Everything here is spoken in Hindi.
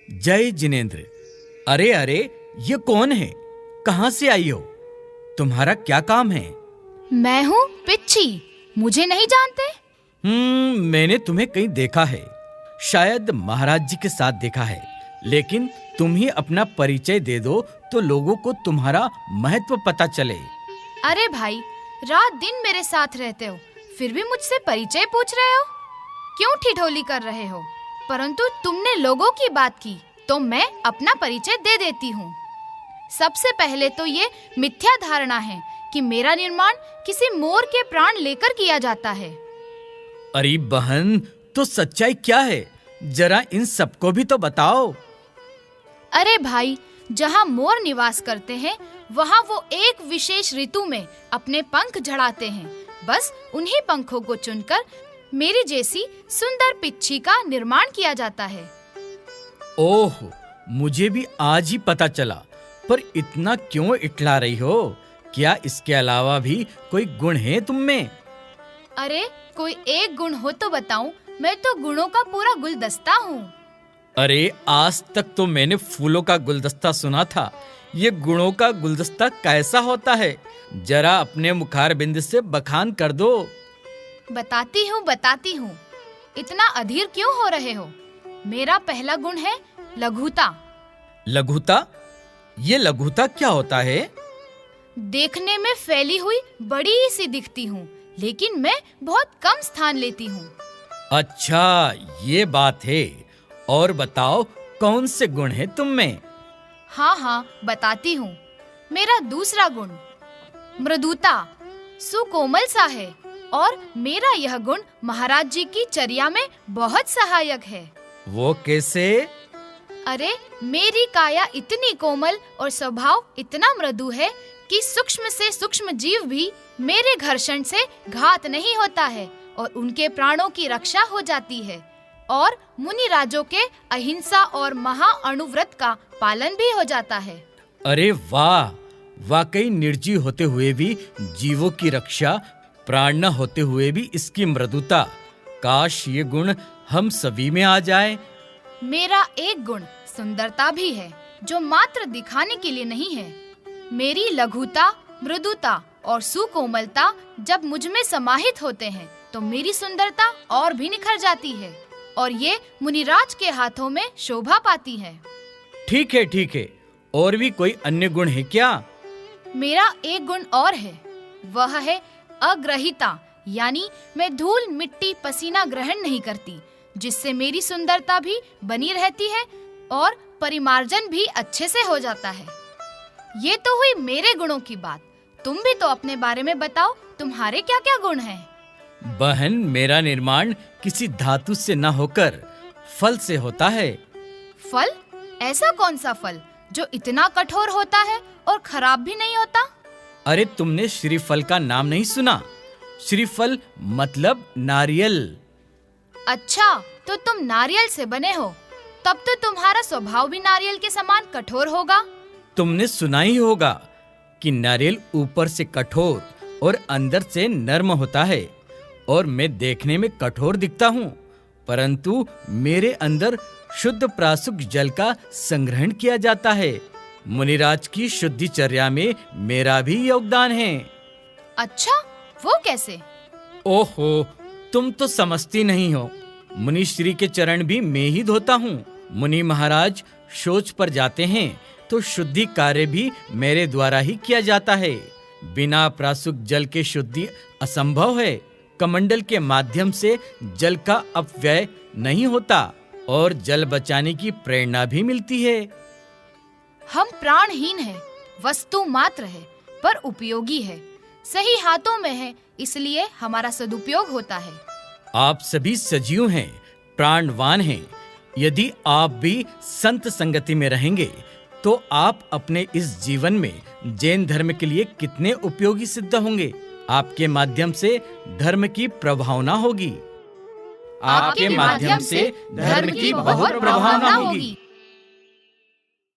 जय जिनेंद्र। अरे अरे, ये कौन है? कहाँ से आई हो? तुम्हारा क्या काम है? मैं हूँ पिच्छी। मुझे नहीं जानते? मैंने तुम्हें कहीं देखा है, शायद महाराज जी के साथ देखा है। लेकिन तुम ही अपना परिचय दे दो तो लोगों को तुम्हारा महत्व पता चले। अरे भाई, रात दिन मेरे साथ रहते हो, फिर भी मुझसे परिचय पूछ रहे हो? क्यों ठिठोली कर रहे हो? परंतु तुमने लोगों की बात की तो मैं अपना परिचय दे देती हूँ। सबसे पहले तो ये मिथ्या धारणा है कि मेरा निर्माण किसी मोर के प्राण लेकर किया जाता है। अरे बहन, तो सच्चाई क्या है? जरा इन सबको भी तो बताओ। अरे भाई, जहाँ मोर निवास करते हैं वहाँ वो एक विशेष ऋतु में अपने पंख झड़ाते हैं। बस उन्हीं पंखों को चुनकर मेरी जैसी सुंदर पिच्छी का निर्माण किया जाता है। ओह, मुझे भी आज ही पता चला। पर इतना क्यों इठला रही हो? क्या इसके अलावा भी कोई गुण है तुम में? अरे कोई एक गुण हो तो बताऊं? मैं तो गुणों का पूरा गुलदस्ता हूँ। अरे आज तक तो मैंने फूलों का गुलदस्ता सुना था, ये गुणों का गुलदस्ता कैसा होता है? जरा अपने मुखारबिंद से बखान कर दो। बताती हूँ। इतना अधीर क्यों हो रहे हो? मेरा पहला गुण है लघुता। लघुता? ये लघुता क्या होता है? देखने में फैली हुई बड़ी सी दिखती हूँ, लेकिन मैं बहुत कम स्थान लेती हूँ। अच्छा, ये बात है। और बताओ, कौन से गुण है तुम में? हाँ, बताती हूँ। मेरा दूसरा गुण मृदुता, सुकोमल सा है, और मेरा यह गुण महाराज जी की चर्या में बहुत सहायक है। वो कैसे? अरे मेरी काया इतनी कोमल और स्वभाव इतना मृदु है कि सूक्ष्म से सूक्ष्म जीव भी मेरे घर्षण से घात नहीं होता है और उनके प्राणों की रक्षा हो जाती है, और मुनि राजों के अहिंसा और महाअणुव्रत का पालन भी हो जाता है। अरे वाह, वाकई निर्जीव होते हुए भी जीवों की रक्षा, प्राण न होते हुए भी इसकी मृदुता। काश ये गुण हम सभी में आ जाए। मेरा एक गुण सुंदरता भी है, जो मात्र दिखाने के लिए नहीं है। मेरी लघुता, मृदुता और सुकोमलता जब मुझ में समाहित होते हैं तो मेरी सुंदरता और भी निखर जाती है, और ये मुनिराज के हाथों में शोभा पाती है। ठीक है। और भी कोई अन्य गुण है क्या? मेरा एक गुण और है, वह है अग्रहिता, यानी मैं धूल मिट्टी पसीना ग्रहण नहीं करती, जिससे मेरी सुंदरता भी बनी रहती है और परिमार्जन भी अच्छे से हो जाता है। ये तो हुई मेरे गुणों की बात। तुम भी तो अपने बारे में बताओ, तुम्हारे क्या क्या गुण हैं? बहन, मेरा निर्माण किसी धातु से न होकर फल से होता है। फल? ऐसा कौन सा फल जो इतना कठोर होता है और खराब भी नहीं होता? अरे तुमने श्रीफल का नाम नहीं सुना? श्रीफल मतलब नारियल। अच्छा, तो तुम नारियल से बने हो, तब तो तुम्हारा स्वभाव भी नारियल के समान कठोर होगा। तुमने सुना ही होगा कि नारियल ऊपर से कठोर और अंदर से नर्म होता है, और मैं देखने में कठोर दिखता हूँ, परंतु मेरे अंदर शुद्ध प्रासुक जल का संग्रहण किया जाता है। मुनिराज की शुद्धिचर्या में मेरा भी योगदान है। अच्छा, वो कैसे? ओहो, तुम तो समझती नहीं हो। मुनि श्री के चरण भी मैं ही धोता हूँ। मुनि महाराज शौच पर जाते हैं तो शुद्धि कार्य भी मेरे द्वारा ही किया जाता है। बिना प्रासुक जल के शुद्धि असंभव है। कमंडल के माध्यम से जल का अपव्यय नहीं होता और जल बचाने की प्रेरणा भी मिलती है। हम प्राणहीन हैं, वस्तु मात्र है, पर उपयोगी है। सही हाथों में है, इसलिए हमारा सदुपयोग होता है। आप सभी सजीव हैं, प्राणवान हैं। यदि आप भी संत संगति में रहेंगे तो आप अपने इस जीवन में जैन धर्म के लिए कितने उपयोगी सिद्ध होंगे। आपके माध्यम से धर्म की प्रभावना होगी। आपके माध्यम से धर्म की बहुत प्रभावना होगी।